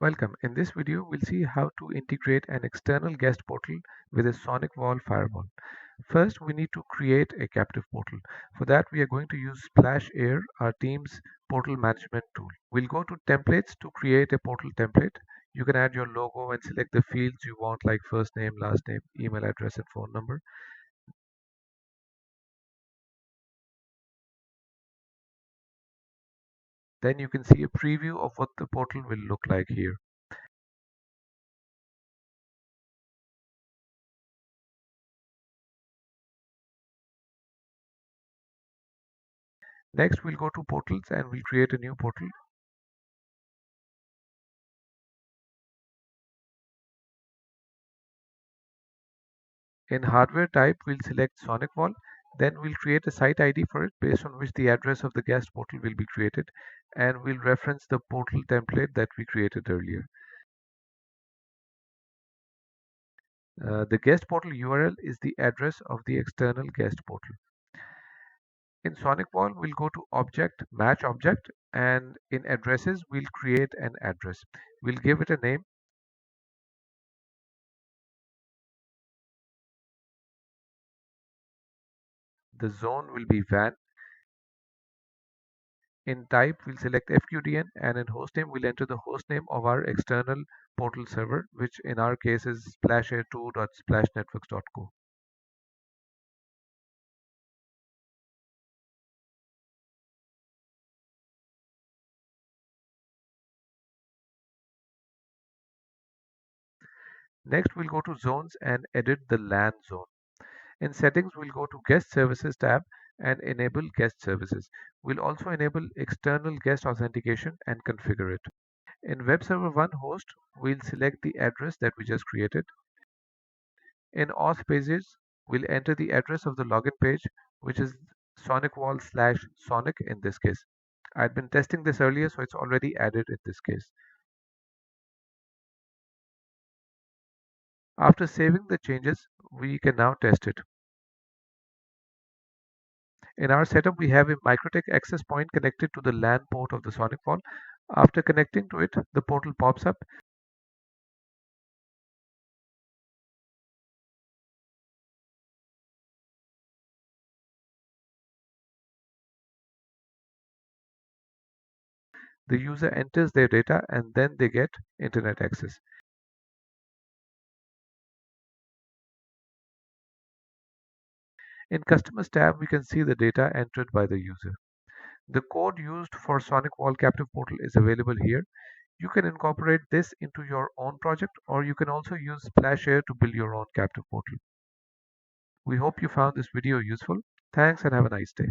Welcome. In this video, we'll see how to integrate an external guest portal with a SonicWall Firewall. First, we need to create a captive portal. For that, we are going to use Splash Air, our team's portal management tool. We'll go to Templates to create a portal template. You can add your logo and select the fields you want, like first name, last name, email address, and phone number. Then you can see a preview of what the portal will look like here. Next, we'll go to Portals and we'll create a new portal. In hardware type, we'll select SonicWall. Then we'll create a site ID for it based on which the address of the guest portal will be created. And we'll reference the portal template that we created earlier. The guest portal URL is the address of the external guest portal. In SonicWall, we'll go to Object, Match Object, and in Addresses, we'll create an address. We'll give it a name. The zone will be WAN. In type, we'll select FQDN, and in hostname, we'll enter the hostname of our external portal server, which in our case is splashair2.splashnetworks.co. Next, we'll go to zones and edit the LAN zone. In settings, we'll go to guest services tab and enable guest services. We'll also enable external guest authentication and configure it. In web server 1 host, we'll select the address that we just created. In auth pages, we'll enter the address of the login page, which is SonicWall/Sonic in this case. I'd been testing this earlier, so it's already added in this case. After saving the changes, we can now test it. In our setup, we have a MikroTik access point connected to the LAN port of the SonicWall. After connecting to it, the portal pops up. The user enters their data and then they get internet access. In Customers tab, we can see the data entered by the user. The code used for SonicWall Captive Portal is available here. You can incorporate this into your own project, or you can also use SplashAir to build your own captive portal. We hope you found this video useful. Thanks and have a nice day.